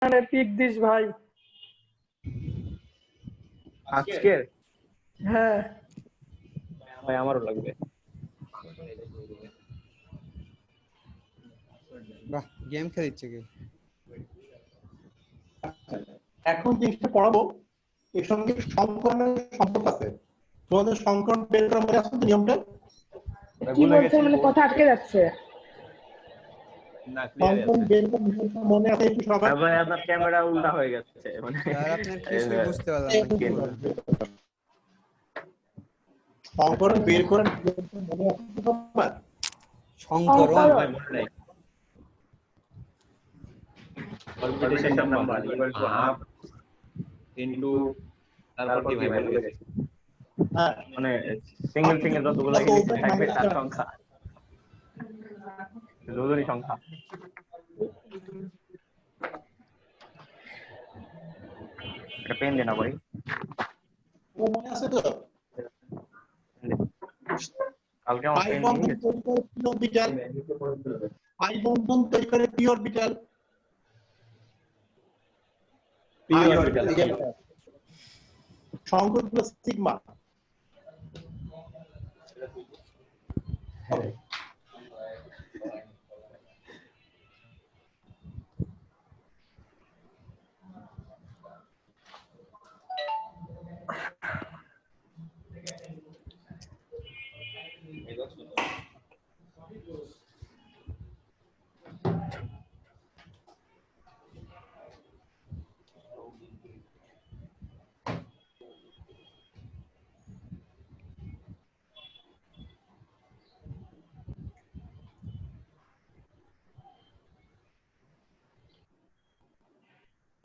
Pick this ভাই আজকের। হ্যাঁ ভাই আমারও লাগবে। বাহ, গেম খেলিচ্ছে কি? এখন জিনিসটা পড়াবো, এর সঙ্গে সংকরণের সম্পর্ক আছে। তোমাদের সংকরণ বের করা মনে আছে নিয়মটা? কি বলছে মানে কথা আটকে যাচ্ছে। না ক্লিয়ার সংকরণ আছে বের করা নিয়মটা মনে আছে একটু সবার? ভাই, আপনার ক্যামেরা উল্টা হয়ে গেছে মানে স্যার আপনার কিছুই বুঝতে পারলাম না, কি বললেন? সংকরণ বের করার নিয়মটা মনে আছে সবার? সংকরণ ভাই মনে নাই। Competition number equal to half into তারপর কি ভাই বলে গেছে হ্যাঁ, মানে সিঙ্গেল সিঙ্গেল যতগুলো এলিমেন্ট থাকবে তার সংখ্যা, যোজনী সংখ্যা। একটা পেন দেনা ভাই। ও মনে আছে তো? কালকে আমার পাই পেন বন্ধন নিয়ে তৈরি করে পি অরবিটাল, পাই বন্ধন তৈরি করে পি অরবিটাল, পি অরবিটাল সংকর প্লাস সিগমা।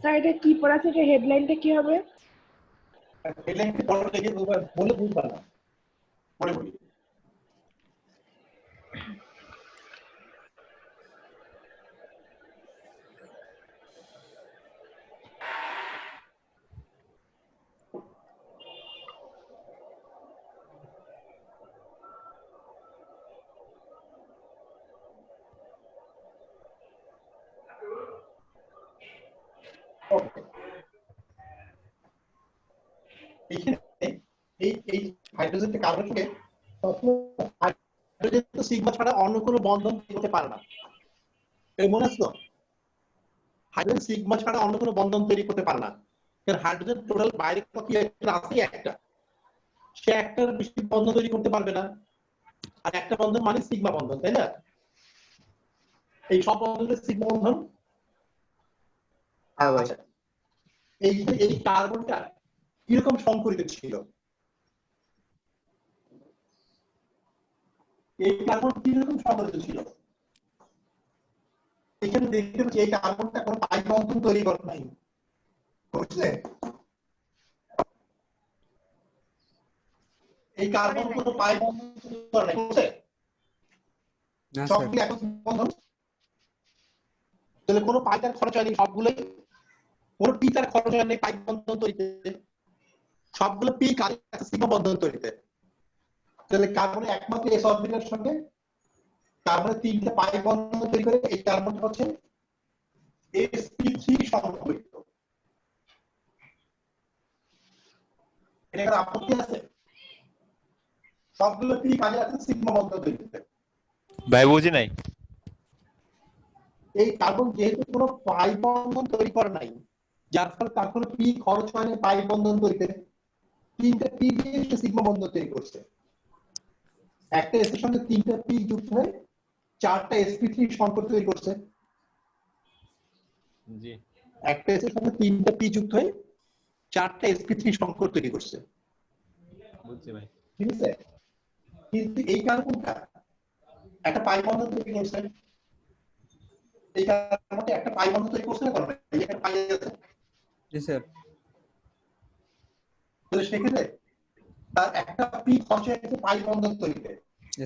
স্যার এটা কি পড়াচ্ছে, এটা হেডলাইনটা কি হবে? হেডলাইনটা পড়া লেগে বলে বুঝবা না, পরে বলি। এইখানে এই হাইড্রোজেনটা কার্বনের সঙ্গে হাইড্রোজেন তো সিগমা ছাড়া অন্য কোনো বন্ধন তৈরি করতে পারে না, এর মনে আছে তো? হাইড্রোজেন সিগমা ছাড়া অন্য কোনো বন্ধন তৈরি করতে পারে না, কারণ হাইড্রোজেন টোটাল বাইরে কত ইলেকট্রন আছে একটা, সে একটার বেশি বন্ধন তৈরি করতে পারবে না। আর একটা বন্ধন মানে সিগমা বন্ধন, তাই না? এই সব বন্ধনের সিগমা বন্ধন। হ্যাঁ ভাই। আচ্ছা, এই এই কার্বনটা কিরকম সংকরিত ছিল? এই কার্বন কিরকম সংকরিত ছিল? এখানে দেখতে পাচ্ছি এই কার্বনটা কোনো পাই বন্ধন তৈরি করে নাই, বুঝলে? এই কার্বন কোনো পাই বন্ধন তৈরি করে নাই, বুঝলে? না স্যার, সবগুলো একই বন্ধন, তাহলে কোনো পাইটার খরচ হয়নি, সবগুলোই কোনো পি তার খরচ হয়নি পাই বন্ধন তৈরিতে, সবগুলো পি কাজে সিগমা বন্ধন তৈরিতে। তাহলে কার্বনের একমাত্র এস অরবিটালের সঙ্গে কার্বনের তিনটে পাই বন্ধন তৈরি করে এই কার্বনটা হচ্ছে sp3 সংকরিত। এটা আপত্তি আছে? সবগুলো পি কাজে আছে সিগমা বন্ধন তৈরিতে। ভাই বুঝি নাই। এই কার্বন যেহেতু কোনো পাই বন্ধন তৈরি করে নাই, যার ফলে তার কোনো পি খরচ হয় না পাই বন্ধন তৈরিতে, তিনটা পি দিয়ে সে সিগমা বন্ধন তৈরি করছে। একটা এস এর সঙ্গে তিনটা পি যুক্ত হয়ে চারটা sp3 সম্পর্ক তৈরি করছে। জি একটা এস এর সঙ্গে তিনটা পি যুক্ত হয়ে চারটা sp3 সম্পর্ক তৈরি করছে, বুঝছি ভাই। ঠিক আছে? কিন্তু এই কার্বনটা একটা পাই বন্ধন তৈরি করছে, এই কার্বনটা একটা পাই বন্ধন তৈরি করছে না, কারণ এই একটা পাই আছে। জি স্যার। তাহলে সেক্ষেত্রে তার একটা পি খরচ হচ্ছে পাই বন্ধন তৈরিতে,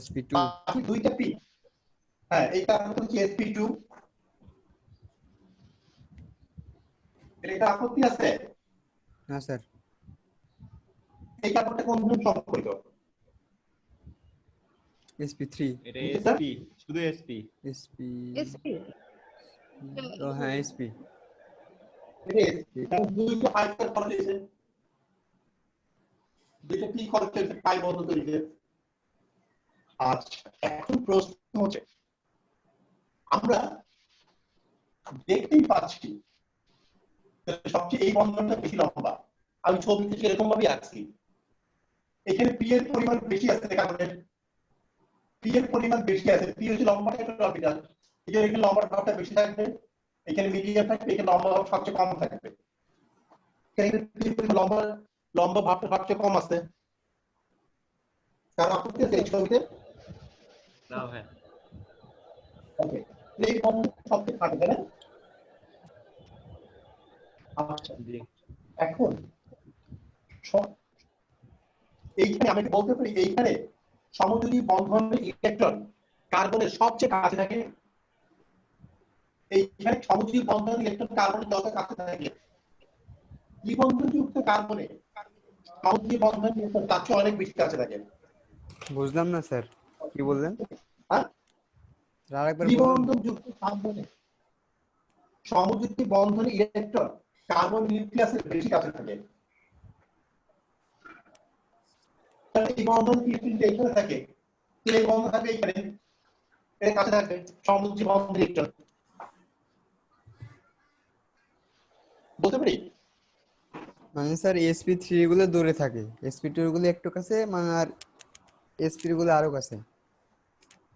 sp2 বাকি দুইটা পি। হ্যাঁ, এই কার্বনটা হচ্ছে sp2। এটা আপত্তি আছে? না স্যার, এই কার্বনটা কোন ধরনের সংকরিত? sp3 এটা এসপি, শুধু এসপি। sp SP ও হ্যাঁ sp এটা sp কারণ দুইটা পাইকার খরচ হয়েছে, দুইটা p খরচ হয়েছে পাই বন্ধন তৈরিতে। আচ্ছা এখন প্রশ্ন হচ্ছে আমরা দেখতেই পাচ্ছি সবচেয়ে এই বন্ধনটা বেশি লম্বা, আমি ছবিতে এরকম ভাবে আঁকছি, এখানে পি এর পরিমাণ বেশি আছে কারণে পি এর পরিমাণ বেশি আছে, পি হচ্ছে লম্বাটা একটা অরবিটাল, এই জন্য এখানে লম্বার ভাগটা বেশি থাকবে, এখানে মিডিয়াম থাকবে, এখানে লম্বা ভাগ সবচেয়ে কম থাকবে, এখানে পি এর পরিমাণ লম্বা ভাগটা সবচেয়ে কম আছে। কারণ আপনি এই ছবিতে না ভাই ওকে এই বন্ধন সবচেয়ে থাকবে না। আচ্ছা জি এখন এইখানে আমি বলতে পারি এইখানে সমযোজী বন্ধনের ইলেকট্রন কার্বনের সবচেয়ে কাছে থাকে, এইখানে সমযোজী বন্ধনের ইলেকট্রন কার্বনের যত কাছে থাকে, দ্বিবন্ধনযুক্ত কার্বনে সমযোজী বন্ধনের ইলেকট্রন তার চেয়ে অনেক বেশি কাছে থাকে। বুঝলাম না স্যার, কি বললেন? হ্যাঁ, আরেকবার বলুন। দ্বিবন্ধনযুক্ত কার্বনে সমযোজী বন্ধনের ইলেকট্রন কার্বন নিউক্লিয়াসের বেশি কাছে থাকে। এই বন্ধন এখানে থাকে, এই বন্ধন থাকবে এখানে, এর কাছে থাকবে সমযোজী বন্ধন ইলেকট্রন। বলতে পারি মানে স্যার sp3 গুলো দূরে থাকে, sp2 গুলো একটু কাছে, মানে আর sp গুলো আরো কাছে।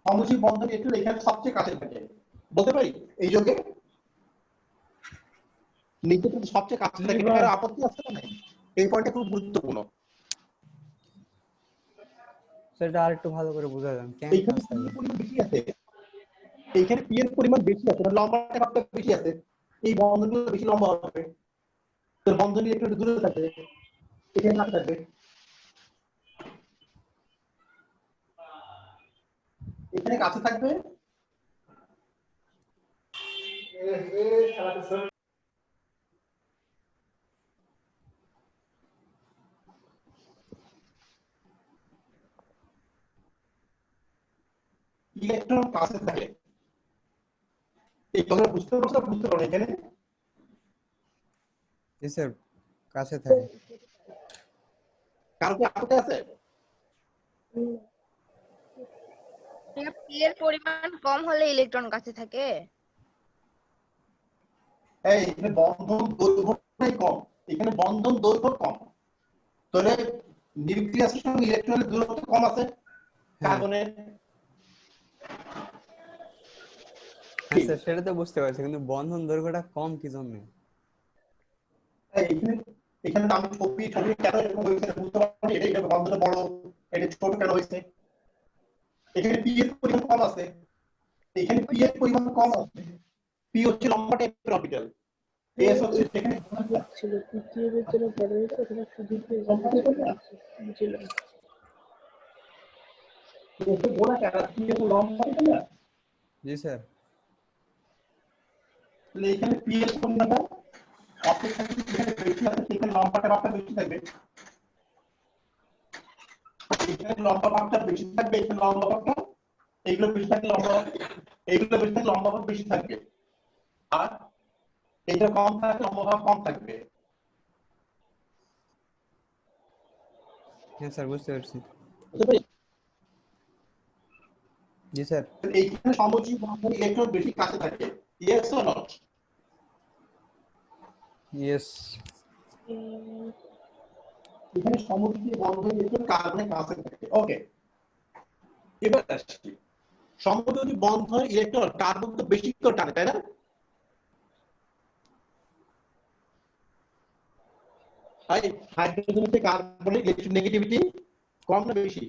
সমযোজী বন্ধন ইলেকট্রন এখানে সবচেয়ে কাছে থাকে, বলতে পারি এই যোগে নিচে তো সবচেয়ে কাছে থাকে, এর আপত্তি আছে না? এই পয়েন্টটা খুব গুরুত্বপূর্ণ। সেটা আর একটু ভালো করে বোঝা যান কেন এইখানে কাছে থাকে। পরিমাণ বেশি আছে, এইখানে পি এর পরিমাণ বেশি আছে, লম্বাটা ভাগটা বেশি আছে, এই বন্ধনগুলো বেশি লম্বা হবে, তো বন্ধন একটু দূরে থাকবে, এখানে না থাকবে, এখানে কাছে থাকবে। ইলেকট্রন কাছে থাকে, এই কথা বুঝতে পারছো? বুঝতে পারো এখানে জি স্যার, কাছে থাকে। কারো কি আপত্তি আছে? পি এর পরিমাণ কম হলে ইলেকট্রন কাছে থাকে। এই এখানে বন্ধন দৈর্ঘ্যটাই কম, এখানে বন্ধন দৈর্ঘ্য কম, তাহলে নিউক্লিয়াসের সঙ্গে ইলেকট্রনের দূরত্ব কম আছে কার্বনের। হ্যাঁ স্যার, সেটা তো বুঝতে পারছি, কিন্তু বন্ধন দৈর্ঘ্যটা কম কি জন্য? এখানে এখানে আমি ছবি কেন এরকম হয়েছে বুঝতে পারি, এটা বন্ধনটা বড়, এটা ছোট কেন হয়েছে? এখানে পি এর পরিমাণ কম আছে, এখানে পি এর পরিমাণ কম আছে, পি হচ্ছে লম্বা টাইপের অরবিটাল, এস হচ্ছে এখানে ছিল তৃতীয় বেতনে পড়ে গেছে, ওখানে শুধু বুঝলাম। গোলা কেন পি এর লম্বা না, জি স্যার। তাহলে এখানে পি এর পরিমাণটা অপেক্ষাকৃত এখানে বেশি আছে, এখানে লম্বাটা ভাগটা বেশি থাকবে, এখানে লম্বা ভাগটা বেশি থাকবে, এখানে লম্বা ভাগটা এইগুলো বেশি থাকলে লম্বা, এইগুলো বেশি থাকলে লম্বা ভাগ বেশি থাকবে, আর এইটা কম থাকলে লম্বা ভাগ কম থাকবে। হ্যাঁ স্যার, বুঝতে পারছি। বুঝতে পারি? জি স্যার। এইখানে সমযোজী বন্ধন ইলেকট্রন বেশি কাছে থাকে, ইয়েস অর নট? ইয়েস। এখানে সমযোজী বন্ধন ইলেকট্রন কার্বনের কাছে থাকে। ওকে, এবার আসছি সমযোজী বন্ধন ইলেকট্রন কার্বন তো বেশি করে টানে, তাই না? হাইড্রোজেন থেকে কার্বনের ইলেকট্রোনেগেটিভিটি কম না বেশি?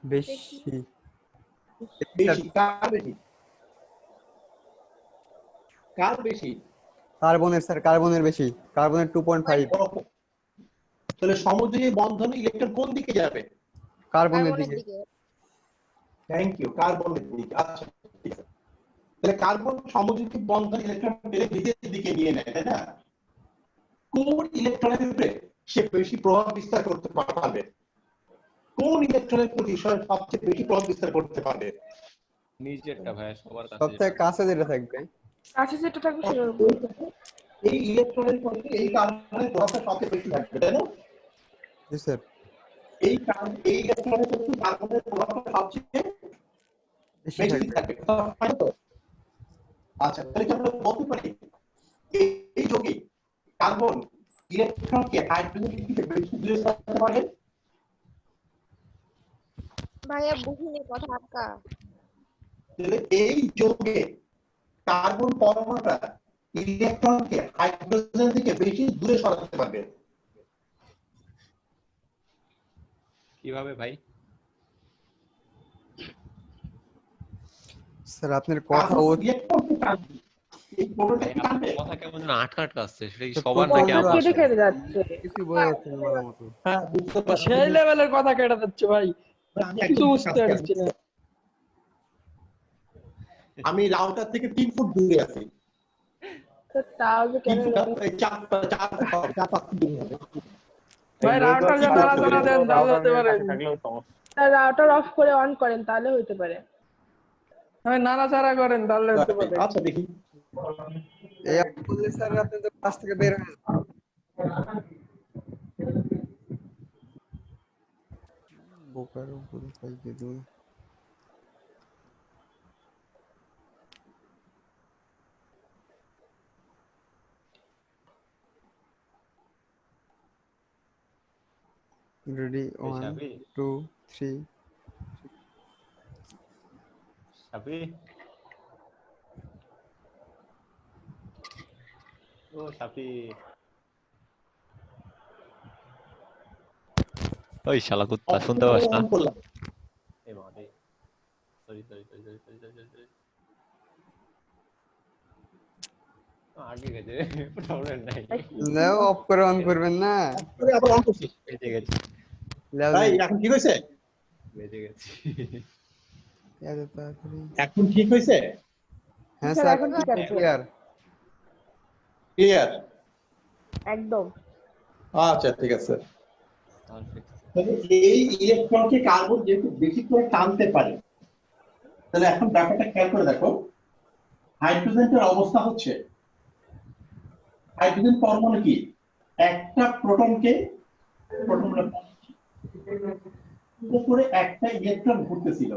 বেশি। বেশি। কার বেশি? কার বেশি? কার্বনের স্যার, কার্বনের বেশি, কার্বনের 2.5। তাহলে সমযোজী বন্ধন ইলেকট্রন কোন দিকে যাবে? কার্বনের দিকে। থ্যাংক ইউ, কার্বনের দিকে। আচ্ছা ঠিক আছে, তাহলে কার্বন সমযোজী বন্ধন ইলেকট্রন পেলে নিজের দিকে নিয়ে নেয়, তাই না? কোন ইলেকট্রনের উপরে সে বেশি প্রভাব বিস্তার করতে পারবে? কোন ইলেকট্রনের প্রতি সবচেয়ে বেশি প্রভাব বিস্তার করতে পারবে? নিচেরটা ভাই সবার কাছে সবথেকে কাছে যেটা থাকবে। কাছে যেটা থাকবে সেটার উপর। এই ইলেকট্রনের প্রতি এই কার্বনের প্রভাবটা সবচেয়ে বেশি থাকবে, তাই না? জি স্যার। এই ইলেকট্রনের প্রতি কার্বনের প্রভাবটা সবচেয়ে বেশি বেশি থাকবে। থাকবে, তাই তো? আচ্ছা, তাহলে কি আমরা বলতে পারি এই যৌগে কার্বন ইলেকট্রনকে হাইড্রোজেন থেকে বেশি দূরে সরাতে পারে? ভাইয়া বুঝিনি কথা আটকা। তাহলে এই যৌগে কার্বন পরমাণুটা ইলেকট্রনকে হাইড্রোজেন থেকে বেশি দূরে সরাতে পারবে। কিভাবে ভাই? স্যার আপনার কথা কার্বন ইলেকট্রনকে টানবে, এই প্রোটনটাকে টানবে। কথা কেমন যেন আটকা আটকা আসছে, সেটা কি তো সবার নাকি কথা প্রোটনগুলো আমার? কেটে কেটে যাচ্ছে। কিছু বোঝা যাচ্ছে না ভালো মতো। হ্যাঁ, বুঝতে পারছি। সেই লেভেলের কথা কেটে যাচ্ছে ভাই, আমি কিছু একদম বুঝতে কাছে পারছি না। আমি রাউটার থেকে 3 ফুট দূরে আছি। তো তাও যে 3 কেন ফুট লাগে? এই 4-5 ফুট দূরে হবে। ভাই রাউটার যা নাড়াচাড়া দেন তাহলে হতে পারে। রাউটার অফ করে অন করেন তাহলে হইতে পারে। ভাই নাড়াচাড়া করেন তাহলে হতে পারে। আচ্ছা দেখি। এই আপনি বললে স্যার আপনি তো ক্লাস থেকে বের হয়ে যাবেন। বোকার উপরে পাইকে দুই। রেডি, 1 সাবি 2 3। সাবি ও সাবি, ওই শালা কুত্তা শুনতে পাস না? অন করলাম। এই মারে, sorry sorry sorry sorry sorry sorry sorry আগে গেছে প্রবলেম নাই। লেও অফ করে অন করবেন না। তাহলে আবার অন করছি। বেঁচে গেছি, লেও ভাই এখন ঠিক হয়েছে? বেঁচে গেছি। এত তাড়াতাড়ি। এখন ঠিক হয়েছে? হ্যাঁ স্যার স্যার, এখন ঠিক আছে ক্লিয়ার। ক্লিয়ার? একদম। আচ্ছা ঠিক আছে। পারফেক্ট। তাহলে এই ইলেকট্রনকে কার্বন যেহেতু বেশি করে টানতে পারে, তাহলে এখন ব্যাপারটা খেয়াল করে দেখো। হাইড্রোজেনের অবস্থা হচ্ছে, হাইড্রোজেন পরমাণু কি একটা প্রোটনকে উপরে একটা ইলেকট্রন ঘুরতেছিল।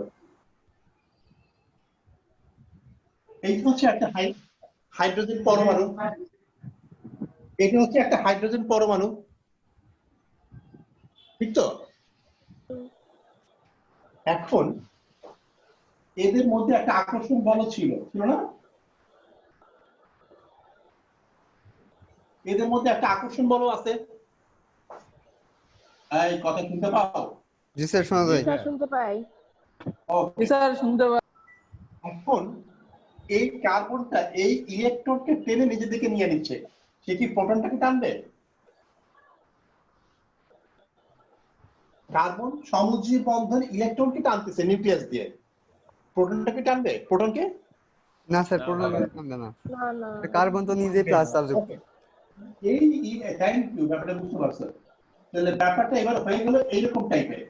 এই হচ্ছে একটা হাইড্রোজেন পরমাণু। এটা হচ্ছে একটা হাইড্রোজেন পরমাণু, ঠিক তো? এখন এদের মধ্যে একটা আকর্ষণ বল ছিল না? এদের মধ্যে একটা আকর্ষণ বল আছে। এই কথা শুনতে পাও? জি স্যার, শোনা যায়। স্যার শুনতে পাই। জি স্যার শুনতে পাই। এখন এই কার্বনটা এই ইলেকট্রনকে টেনে নিজের দিকে নিয়ে নিচ্ছে, সে কি প্রোটনটাকে টানবে? কার্বন সমুদ্রী বন্ধন ইলেকট্রনকে টানতেছে নিউক্লিয়াস দিয়ে, প্রোটনটাকে টানবে? প্রোটনকে না স্যার, না, প্রোটন না। থাকবে না। না না কার্বন তো নিজেই প্লাস চার্জ যুক্ত। Okay. এই থ্যাংক ইউ, ব্যাপারটা বুঝতে পারছো। তাহলে ব্যাপারটা এবার হয়ে গেল এইরকম টাইপের।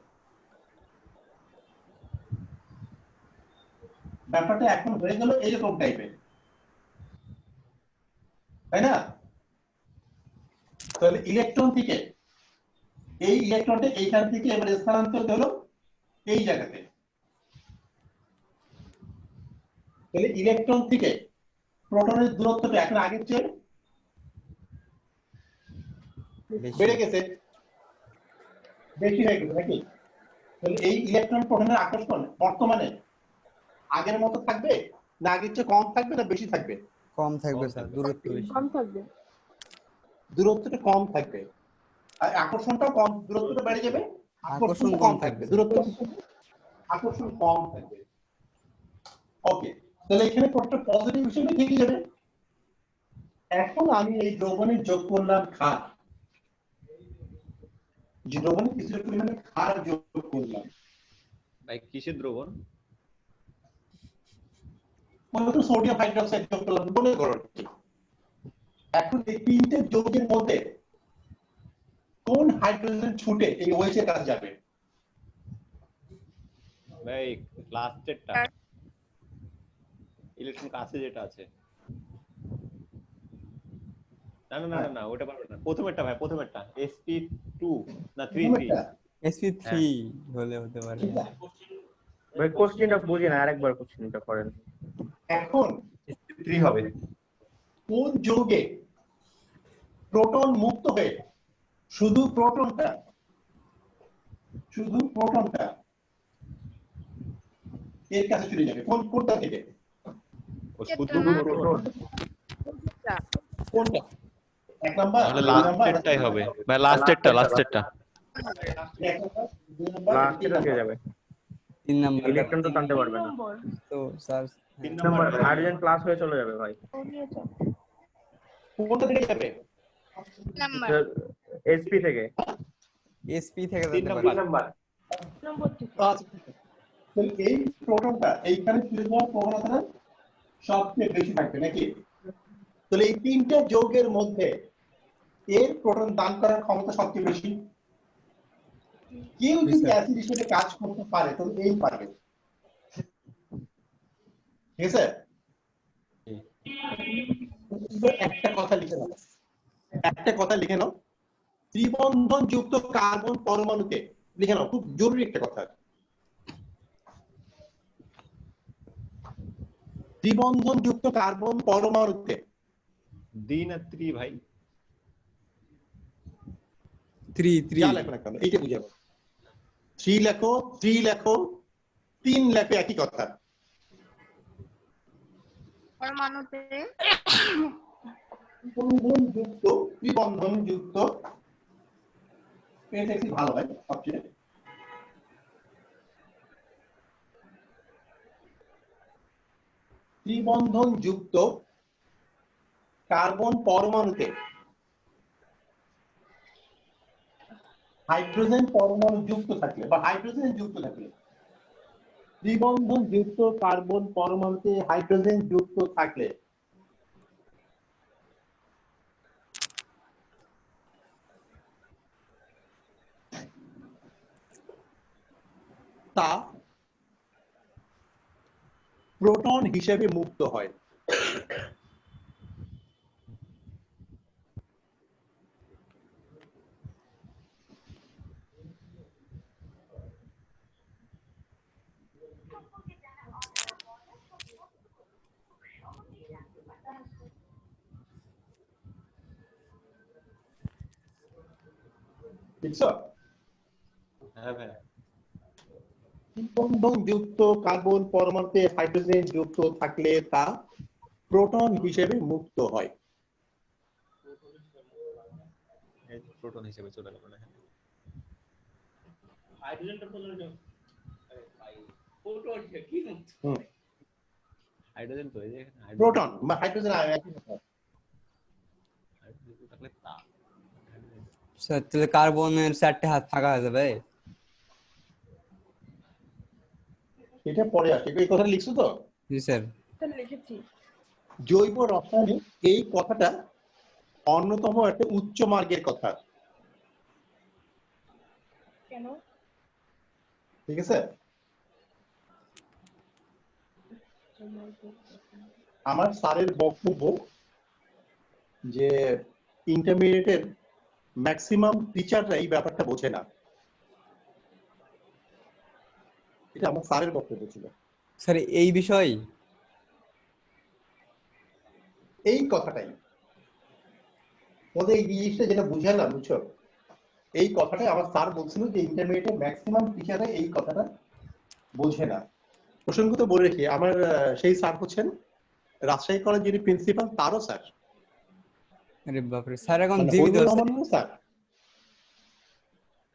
ব্যাপারটা এখন হয়ে গেল এইরকম টাইপের, তাই না? তাহলে ইলেকট্রন থেকে এই ইলেকট্রনটা এইখান থেকে এবার স্থানান্তরিত হলো এই জায়গাতে। তাহলে ইলেকট্রন থেকে প্রোটনের দূরত্বটা এখন আগের চেয়ে বেড়ে গেছে, বেশি হয়ে গেছে নাকি? তাহলে এই ইলেকট্রন প্রোটনের আকর্ষণ বর্তমানে আগের মতো থাকবে, না আগের চেয়ে কম থাকবে, না বেশি থাকবে? কম থাকবে কম স্যার, থাকবে। দূরত্ব বেশি। কম থাকবে। দূরত্বটা কম থাকবে, আর আকর্ষণটাও কম। দূরত্বটা বেড়ে যাবে, আকর্ষণ আকর্ষণটা কম কম থাকবে। থাকবে। দূরত্ব, আকর্ষণ কম থাকবে। ওকে, তাহলে এখানে প্রত্যেকটা পজিটিভ হিসেবে থেকে যাবে। এখন আমি এই দ্রবণে যোগ করলাম ক্ষার, যে দ্রবণে কিছুটা পরিমাণে ক্ষার যোগ করলাম। ভাই কিসের দ্রবণ? মনে করো সোডিয়াম হাইড্রোক্সাইড যোগ করলাম, মনে করো। এখন এই তিনটে যৌগের মধ্যে কোন হাইড্রোজেন ছুটে এই OH এর কাছে যাবে? ভাই লাস্টেরটা, ইলেকট্রন কাছে যেটা আছে। না না না না না ওটা পারবে না, প্রথমেরটা ভাই, প্রথমেরটা sp2 না 3 প্রথমেরটা? SP3 হলে হতে পারে। ভাই কোশ্চেনটা বুঝি না, আরেকবার কোশ্চেনটা করেন। এখন sp3 হবে। কোন যৌগে প্রোটন মুক্ত হয়ে শুধু প্রোটনটা এর কাছে চলে যাবে, কোনটা থেকে? ও শুধু না। প্রোটন। কোনটা? এক নাম্বার, তাহলে দুই নাম্বার, লাস্টেরটাই হবে ভাই, লাস্টেরটা। এক নাম্বার, দুই নাম্বার, তিন লাস্টে নাম্বার। যাবে, 3 নাম্বার ইলেকট্রন তো টানতে পারবে না। তো sir 3 number number hydrogen plus হয়ে চলে যাবে ভাই। কোনটা থেকে যাবে? নাম্বার এসপি থেকে। SP থেকে 3 যেতে পারে। নাম্বার। আচ্ছা, তাহলে এই প্রোটনটা এইখানে চলে যাওয়ার প্রবণতাটা সবচেয়ে বেশি থাকবে নাকি? তাহলে এই তিনটা যৌগের মধ্যে এর প্রোটন দান করার ক্ষমতা সবচেয়ে বেশি। কেউ যদি অ্যাসিড হিসেবে কাজ করতে পারে তাহলে এই পারবে, ঠিক আছে? একটা কথা লিখে নাও, ত্রিবন্ধন যুক্ত কার্বন পরমাণুতে, লিখে নাও, খুব জরুরি একটা কথা। ত্রিবন্ধন যুক্ত কার্বন পরমাণুতে ডি না 3 ভাই? 3 যা লেখো না কেন এইটা বুঝাবো। 3 লেখো, 3 লেখো, 3 লেখো, একই কথা। পরমাণুতে ত্রিবন্ধন যুক্ত এটা একটু ভালো হয় সবচেয়ে। ত্রিবন্ধন যুক্ত কার্বন পরমাণুতে হাইড্রোজেন পরমাণু যুক্ত থাকলে বা হাইড্রোজেন যুক্ত থাকলে, ত্রিবন্ধন যুক্ত কার্বন পরমাণুতে হাইড্রোজেন যুক্ত থাকলে তা প্রোটন হিসেবে মুক্ত হয়। বুঝছো? হ্যাঁ ভাই। ত্রিবন্ধন যুক্ত কার্বন পরমাণুতে হাইড্রোজেন যুক্ত থাকলে তা প্রোটন হিসেবে মুক্ত হয়। প্রোটন হিসেবে চলে গেল না। হাইড্রোজেন তো এই যে প্রোটন বা হাইড্রোজেন আয়ন একই কথা। হাইড্রোজেন থাকলে তা স্যার তাহলে কার্বনের 4টে হাত ফাঁকা হয়ে যাবে। এটা পরে আসে, এই কথাটা লিখছো তো? জি স্যার। লিখেছি। জৈব রসায়নে এই কথাটা অন্যতম একটা উচ্চ মার্গের কথা। কেন? ঠিক আছে, আমার স্যারের বক্তব্য যে ইন্টারমিডিয়েটের ম্যাক্সিমাম টিচাররা এই ব্যাপারটা বোঝে না, এটা আমার স্যারের বক্তব্য ছিল। স্যার এই বিষয় এই কথাটাই ওদের এই জিনিসটা যেটা বুঝালাম, বুঝছো, এই কথাটাই আমার স্যার বলছিল যে ইন্টারমিডিয়েটের ম্যাক্সিমাম টিচাররা এই কথাটা বোঝে না। প্রসঙ্গত বলে রেখে আমার সেই স্যার হচ্ছেন রাজশাহী কলেজ যিনি প্রিন্সিপাল, তারও স্যার। আরে বাপরে, স্যার এখন মানে জীবিত হবিবুর আছে? রহমান স্যার,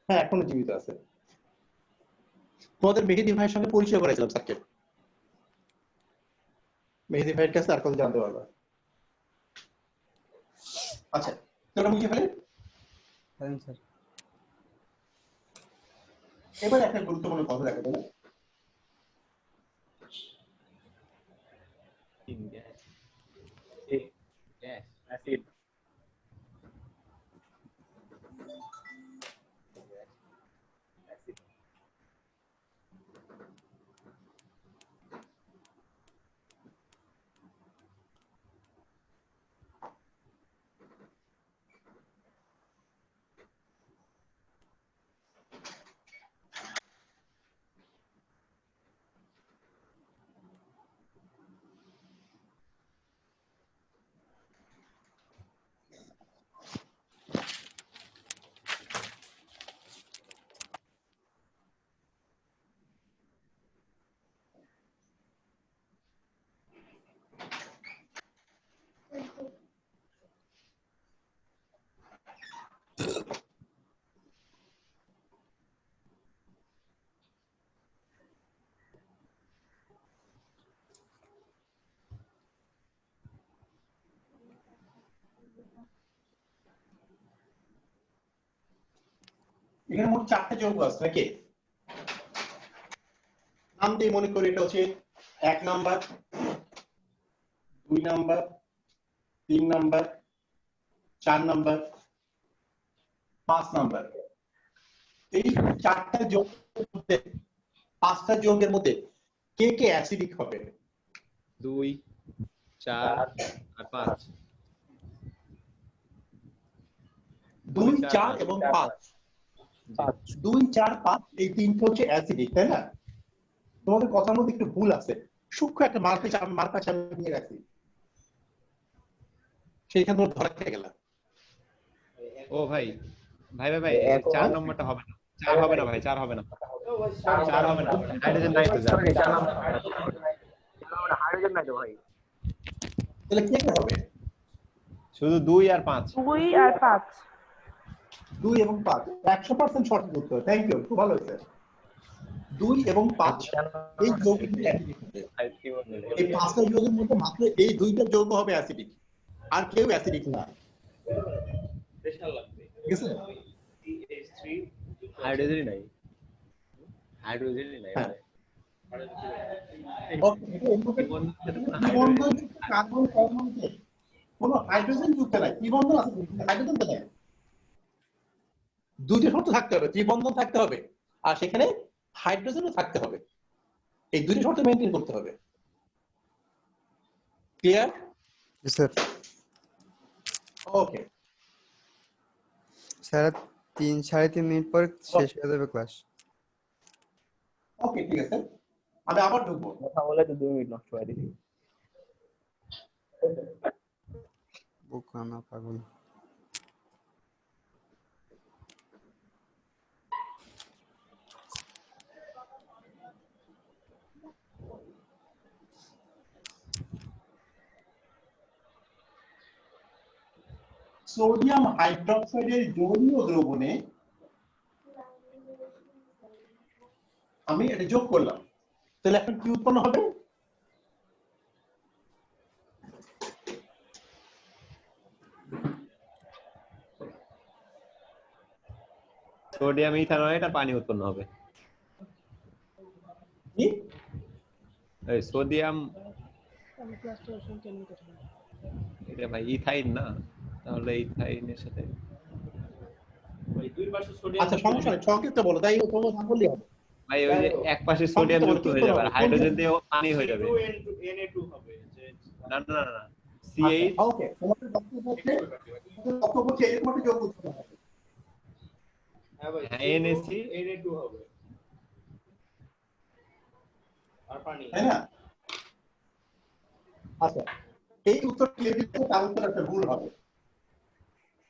হ্যাঁ এখনো জীবিত আছে। তোমাদের মেহেদী ভাইয়ের সঙ্গে পরিচয় করেছিলাম স্যারকে, মেহেদী ভাইয়ের কাছে আর কথা জানতে পারবা। আচ্ছা তোরা বুঝে ফেলে। স্যার এবার একটা গুরুত্বপূর্ণ কথা দেখা যাবে, গ্যাস অ্যাসিড। এখানে মোট 4টা যৌগ আছে নাকি? নাম দিয়ে মনে করি এটা হচ্ছে 1 number, 2 number, 3 number, 4 number, 5 number. এই 4টা যৌগের মধ্যে 5টা যৌগের মধ্যে কে কে অ্যাসিডিক হবে? 2 4 আর 5 2 4 এবং 5 2 4 5 এই তিনটা হচ্ছে অ্যাসিডিক, তাই না? তোমাদের কথার মধ্যে একটু ভুল আছে, সূক্ষ্ম একটা মার্কা চাপ নিয়ে রাখছি, সেইখানে তোমরা ধরা খেয়ে গেলাম। ও ভাই 4 নম্বরটা হবে না, 4 হবে না ভাই, 4 হবে না, 4 হবে না, হাইড্রোজেন নাই তো, হাইড্রোজেন নাই তো ভাই। তাহলে কে কে হবে? শুধু 2 আর 5। 2 আর 5। 2 এবং 5 100% সঠিক উত্তর, থ্যাংক ইউ, খুব ভালো হয়েছে। 2 এবং 5 এই যৌগগুলো অ্যাসিডিক হবে। এই 5টা যৌগের মধ্যে মাত্র এই 2টা যৌগ হবে অ্যাসিডিক, আর কেউ অ্যাসিডিক না। ঠিক আছে? হাইড্রোজেনই নাই, হাইড্রোজেনই নাই হ্যাঁ। ভাই। ওকে, ত্রিবন্ধন কার্বন পরমাণুতে কোনো হাইড্রোজেন যুক্ত নাই, ত্রিবন্ধন আছে হাইড্রোজেন তো নাই। দুইটা শর্ত থাকতে হবে, ত্রিবন্ধন থাকতে হবে আর সেখানে হাইড্রোজেনও থাকতে হবে। এই দুইটা শর্ত মেইনটেইন করতে হবে। Clear? Sir okay, sir 3-3.5 minute পর শেষ হয়ে যাবে ক্লাস। ওকে, ঠিক আছে, আমি আবার ঢুকবো। কথা বলে তো 2 মিনিট নষ্ট করে দিবি। বোকা না পাগল। সোডিয়াম হাইড্রোক্সাইডের জলীয় দ্রবণে আমি এটা যোগ করলাম, তাহলে এখন কি উৎপন্ন হবে? সোডিয়াম ইথানয়েড আর পানি উৎপন্ন হবে। কি? এই সোডিয়াম আমি ক্লাসটা শুনতে আমি কথা বলি। এটা ভাই ইথাইন না, তাহলে ইথাইনের সাথে আচ্ছা, সমস্যা নেই, সংক্ষিপ্ত বলো, তাই তোমরা না বললেই হবে। ভাই ওই যে এক পাশে সোডিয়াম যুক্ত হয়ে যাবে আর হাইড্রোজেন দিয়ে পানি হয়ে যাবে। না না না না, CH ওকে, তোমাদের বক্তব্য হচ্ছে এরকম একটা যোগ উৎপন্ন হবে। হ্যাঁ ভাই, NaC Na2 হবে আর পানি, তাই না? আচ্ছা, এই উত্তর ক্লিয়ার দিতে তার উত্তর একটা ভুল হবে,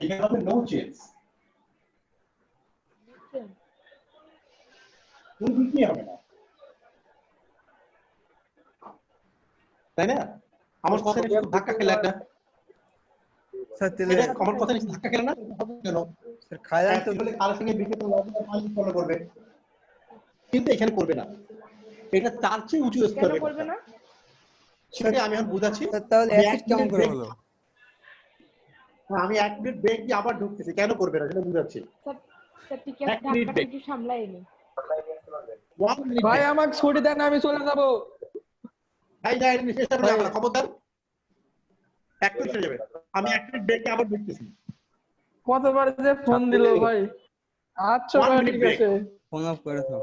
এখানে হবে নো চেঞ্জ। ভুল কি হবে না, তাই না? আমার কথা নিয়ে ধাক্কা খেলে একটা, স্যার তেলে এটা আমার কথা নিয়ে ধাক্কা খেলে না কেন? স্যার খাইলাম তো। অ্যাকচুয়ালি কার সঙ্গে বিকেতে লবণের পানি ফলো করবে, কিন্তু এখানে করবে না, এটা তার চেয়ে উঁচু কেন স্তরে করবে না? সেটা আমি এখন বুঝাচ্ছি। স্যার তাহলে আমি অ্যাসিড এক কেমন মিনিট করে break- হলো? হ্যাঁ, আমি 1 মিনিট ব্রেক দিয়ে আবার ঢুকতেছি, কেন করবে না সেটা বুঝাচ্ছি। স্যার ঠিক এক আছে, মিনিট ঢাকাটা break। একটু সামলাই নি। 1 মিনিট ভাই আমাকে ছুটি দেন, আমি চলে যাব। ভাই যাই চেষ্টা করে আমরা খবরদার 1 মিনিট হয়ে যাবে, আমি 1 মিনিট ব্রেকে আবার ঢুকতেছি। কতবার যে ফোন দিল ভাই। আচ্ছা One ভাই, minute ঠিক break. আছে। ফোন অফ করে দাও।